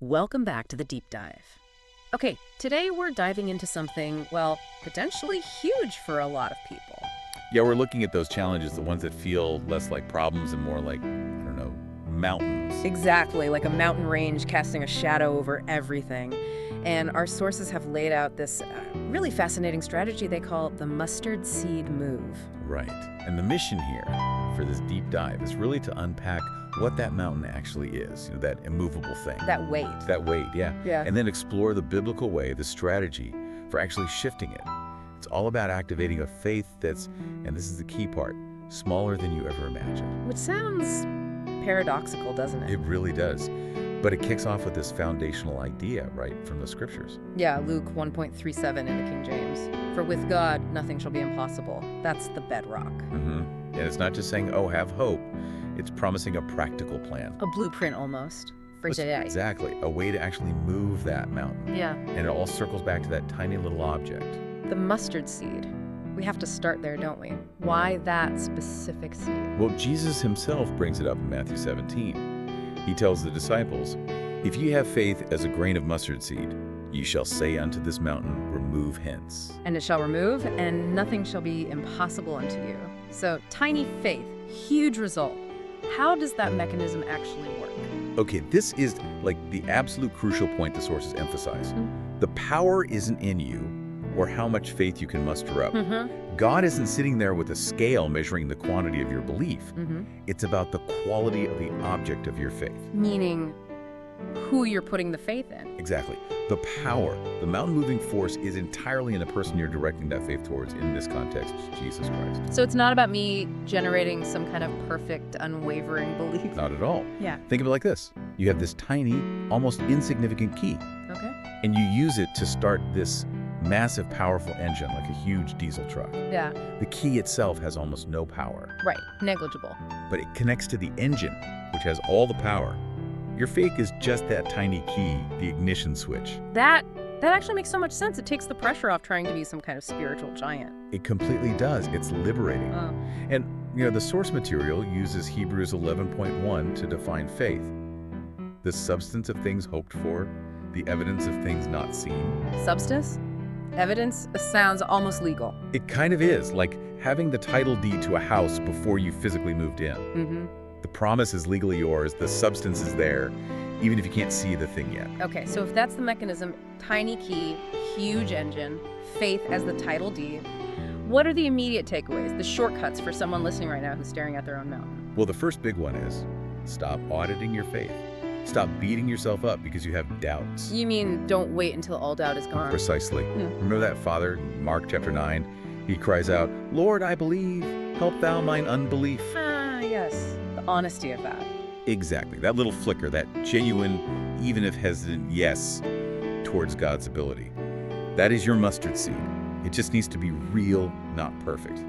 Welcome back to the deep dive. Okay, today we're diving into something, well, potentially huge for a lot of people. Yeah, we're looking at those challenges, the ones that feel less like problems and more like, I don't know, mountains. Exactly, like a mountain range casting a shadow over everything. And our sources have laid out this really fascinating strategy they call the mustard seed move. Right. And the mission here for this deep dive is really to unpack what that mountain actually is, that immovable thing. That weight. That weight, yeah. Yeah. And then explore the biblical way, the strategy for actually shifting it. It's all about activating a faith that's, and this is the key part, smaller than you ever imagined. Which sounds paradoxical, doesn't it? It really does. But it kicks off with this foundational idea, right, from the scriptures. Yeah, Luke 1.37 in the King James. For with God, nothing shall be impossible. That's the bedrock. And it's not just saying, oh, have hope. It's promising a practical plan. A blueprint almost for today. Exactly. A way to actually move that mountain. Yeah. And it all circles back to that tiny little object. The mustard seed. We have to start there, don't we? Why that specific seed? Well, Jesus himself brings it up in Matthew 17. He tells the disciples, if ye have faith as a grain of mustard seed, ye shall say unto this mountain, remove hence. And it shall remove, and nothing shall be impossible unto you. So, tiny faith, huge result. How does that mechanism actually work? Okay, this is like the absolute crucial point the sources emphasize. The power isn't in you or how much faith you can muster up. God isn't sitting there with a scale measuring the quantity of your belief. It's about the quality of the object of your faith. Meaning who you're putting the faith in. Exactly. The power, the mountain-moving force is entirely in the person you're directing that faith towards, in this context, Jesus Christ. So it's not about me generating some kind of perfect, unwavering belief. Not at all. Yeah. Think of it like this. You have this tiny, almost insignificant key. Okay. And you use it to start this massive, powerful engine, like a huge diesel truck. Yeah. The key itself has almost no power. Right. Negligible. But it connects to the engine, which has all the power. Your faith is just that tiny key, the ignition switch. That actually makes so much sense. It takes the pressure off trying to be some kind of spiritual giant. It completely does. It's liberating. Oh. And, the source material uses Hebrews 11.1 to define faith. The substance of things hoped for, the evidence of things not seen. Substance? Evidence sounds almost legal. It kind of is, like having the title deed to a house before you physically moved in. The promise is legally yours, the substance is there, even if you can't see the thing yet. Okay, so if that's the mechanism, tiny key, huge engine, faith as the title deed, what are the immediate takeaways, the shortcuts for someone listening right now who's staring at their own mountain? Well, the first big one is stop auditing your faith. Stop beating yourself up because you have doubts. You mean don't wait until all doubt is gone? Precisely. Remember that father in Mark chapter 9? He cries out, Lord, I believe, help thou mine unbelief. Ah, yes. The honesty of that. Exactly. That little flicker, that genuine, even if hesitant yes towards God's ability. That is your mustard seed. It just needs to be real, not perfect.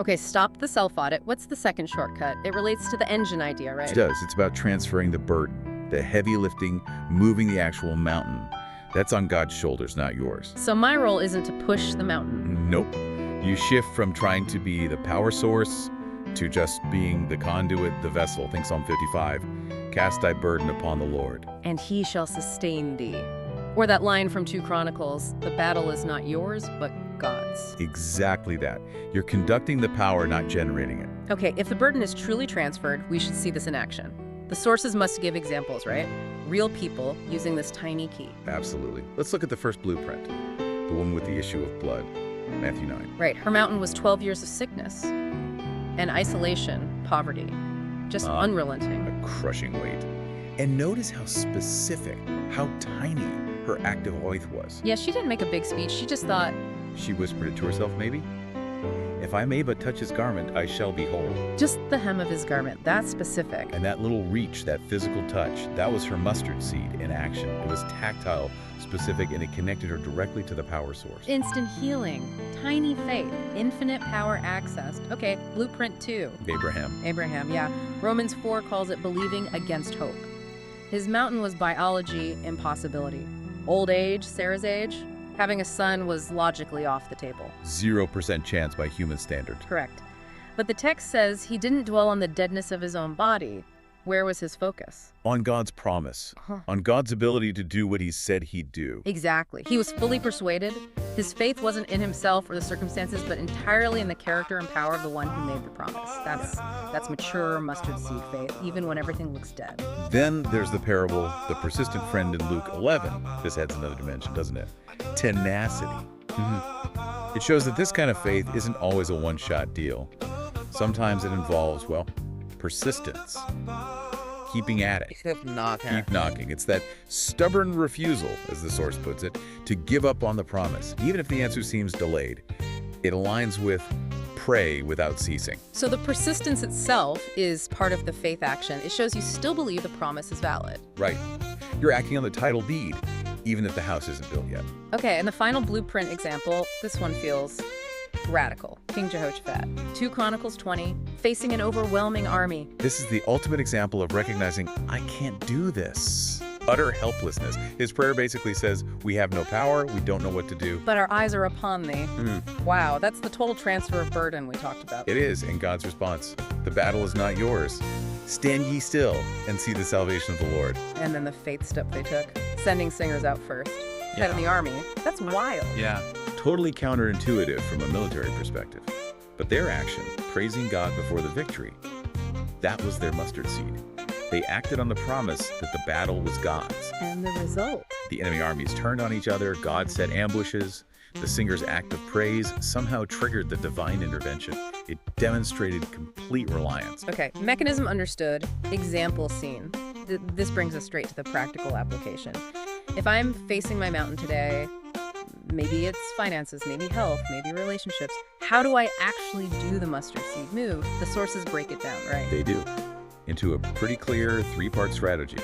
Okay, stop the self-audit. What's the second shortcut? It relates to the engine idea, right? It does. It's about transferring the burden, the heavy lifting, moving the actual mountain. That's on God's shoulders, not yours. So my role isn't to push the mountain. Nope. You shift from trying to be the power source to just being the conduit, the vessel. Think Psalm 55. Cast thy burden upon the Lord. And he shall sustain thee. Or that line from 2 Chronicles, the battle is not yours, but God's. Exactly that. You're conducting the power, not generating it. Okay, if the burden is truly transferred, we should see this in action. The sources must give examples, right? Real people using this tiny key. Absolutely. Let's look at the first blueprint, the one with the issue of blood, Matthew 9. Right, her mountain was 12 years of sickness and isolation, poverty, just unrelenting. A crushing weight. And notice how specific, how tiny her act of oath was. Yeah, she didn't make a big speech. She just thought. She whispered it to herself, maybe? If I may but touch his garment, I shall be whole. Just the hem of his garment, that's specific. And that little reach, that physical touch, that was her mustard seed in action. It was tactile, specific, and it connected her directly to the power source. Instant healing, tiny faith, infinite power accessed. Okay, blueprint 2. Abraham, yeah. Romans 4 calls it believing against hope. His mountain was biology, impossibility. Old age, Sarah's age, having a son was logically off the table. 0% chance by human standards. Correct. But the text says he didn't dwell on the deadness of his own body. Where was his focus? On God's promise, on God's ability to do what he said he'd do. Exactly. He was fully persuaded. His faith wasn't in himself or the circumstances, but entirely in the character and power of the one who made the promise. That's mature mustard seed faith, even when everything looks dead. Then there's the parable, the persistent friend in Luke 11. This adds another dimension, doesn't it? Tenacity. It shows that this kind of faith isn't always a one-shot deal. Sometimes it involves, well, persistence. Keeping at it. Keep knocking. Keep knocking. It's that stubborn refusal, as the source puts it, to give up on the promise, even if the answer seems delayed. It aligns with pray without ceasing. So the persistence itself is part of the faith action. It shows you still believe the promise is valid. Right. You're acting on the title deed, even if the house isn't built yet. Okay, and the final blueprint example, this one feels radical. King Jehoshaphat. 2 Chronicles 20, facing an overwhelming army. This is the ultimate example of recognizing, I can't do this. Utter helplessness. His prayer basically says, we have no power, we don't know what to do. But our eyes are upon thee. Wow, that's the total transfer of burden we talked about. It is, and God's response, the battle is not yours. Stand ye still and see the salvation of the Lord. And then the faith step they took, sending singers out first. Head of the army. That's wild. Yeah. Totally counterintuitive from a military perspective. But their action, praising God before the victory, that was their mustard seed. They acted on the promise that the battle was God's. And the result? The enemy armies turned on each other, God set ambushes. The singer's act of praise somehow triggered the divine intervention. It demonstrated complete reliance. Okay, mechanism understood, example seen. This brings us straight to the practical application. If I'm facing my mountain today, maybe it's finances, maybe health, maybe relationships. How do I actually do the mustard seed move? The sources break it down, right? They do. Into a pretty clear 3-part strategy,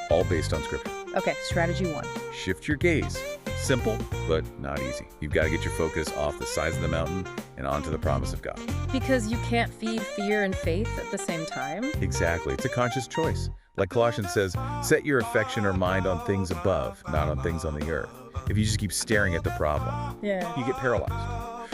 all based on scripture. Okay, strategy 1. Shift your gaze. Simple, but not easy. You've got to get your focus off the size of the mountain and onto the promise of God. Because you can't feed fear and faith at the same time? Exactly. It's a conscious choice. Like Colossians says, set your affection or mind on things above, not on things on the earth. If you just keep staring at the problem, you get paralyzed.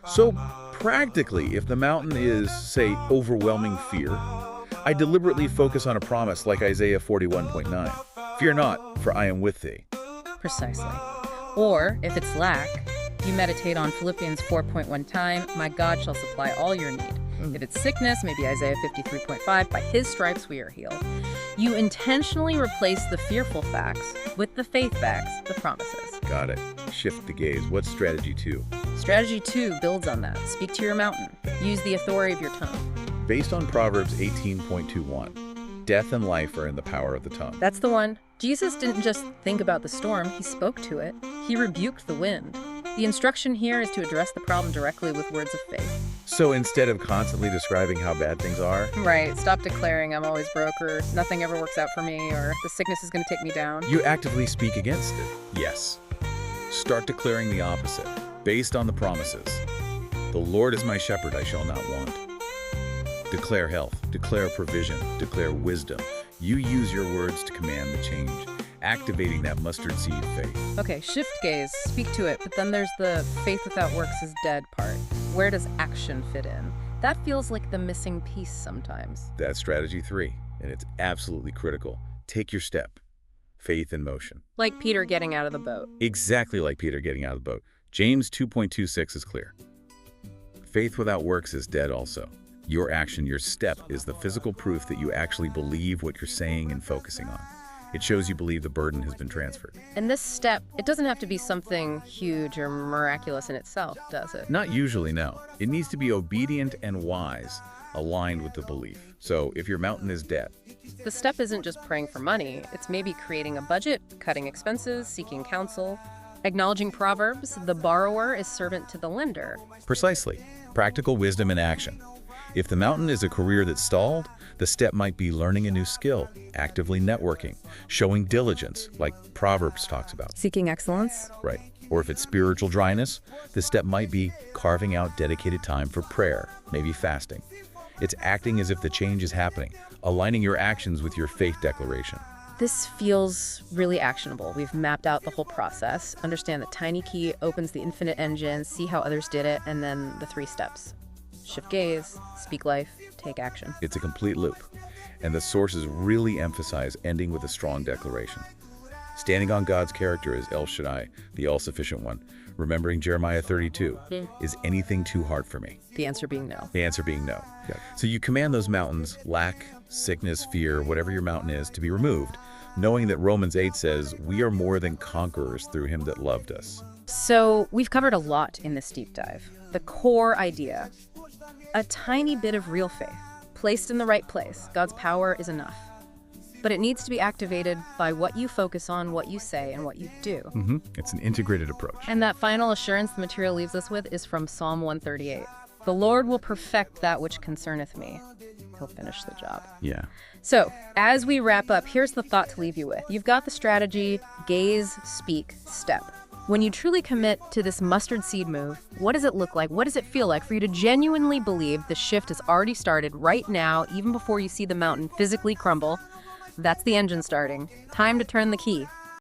So practically, if the mountain is, say, overwhelming fear, I deliberately focus on a promise like Isaiah 41:9. Fear not, for I am with thee. Precisely. Or, if it's lack, you meditate on Philippians 4:1, my God shall supply all your need. If it's sickness, maybe Isaiah 53:5, by his stripes we are healed. You intentionally replace the fearful facts with the faith facts, the promises. Got it. Shift the gaze. What's strategy 2? Strategy 2 builds on that. Speak to your mountain. Use the authority of your tongue. Based on Proverbs 18:21, death and life are in the power of the tongue. That's the one. Jesus didn't just think about the storm, he spoke to it. He rebuked the wind. The instruction here is to address the problem directly with words of faith. So instead of constantly describing how bad things are, right, stop declaring I'm always broke, or nothing ever works out for me, or the sickness is going to take me down. You actively speak against it. Yes. Start declaring the opposite, based on the promises. The Lord is my shepherd, I shall not want. Declare health, declare provision, declare wisdom. You use your words to command the change, activating that mustard seed faith. Okay, shift gaze, speak to it, but then there's the faith without works is dead part. Where does action fit in? That feels like the missing piece sometimes. That's strategy 3, and it's absolutely critical. Take your step. Faith in motion. Like Peter getting out of the boat. Exactly like Peter getting out of the boat. James 2:26 is clear. Faith without works is dead also. Your action, your step, is the physical proof that you actually believe what you're saying and focusing on. It shows you believe the burden has been transferred. And this step, it doesn't have to be something huge or miraculous in itself, does it? Not usually, no. It needs to be obedient and wise, aligned with the belief. So if your mountain is dead, the step isn't just praying for money. It's maybe creating a budget, cutting expenses, seeking counsel, acknowledging Proverbs, the borrower is servant to the lender. Precisely. Practical wisdom in action. If the mountain is a career that's stalled, the step might be learning a new skill, actively networking, showing diligence, like Proverbs talks about. Seeking excellence? Right. Or if it's spiritual dryness, the step might be carving out dedicated time for prayer, maybe fasting. It's acting as if the change is happening, aligning your actions with your faith declaration. This feels really actionable. We've mapped out the whole process, understand the tiny key opens the infinite engine, see how others did it, and then the 3 steps. Shift gaze, speak life, take action. It's a complete loop. And the sources really emphasize ending with a strong declaration. Standing on God's character as El Shaddai, the all-sufficient one. Remembering Jeremiah 32, is anything too hard for me? The answer being no. The answer being no. Yeah. So you command those mountains, lack, sickness, fear, whatever your mountain is, to be removed, knowing that Romans 8 says, we are more than conquerors through him that loved us. So we've covered a lot in this deep dive. The core idea, a tiny bit of real faith, placed in the right place. God's power is enough. But it needs to be activated by what you focus on, what you say, and what you do. It's an integrated approach. And that final assurance the material leaves us with is from Psalm 138. The Lord will perfect that which concerneth me. He'll finish the job. Yeah. So, as we wrap up, here's the thought to leave you with. You've got the strategy, gaze, speak, step. When you truly commit to this mustard seed move, what does it look like? What does it feel like for you to genuinely believe the shift has already started right now, even before you see the mountain physically crumble? That's the engine starting. Time to turn the key.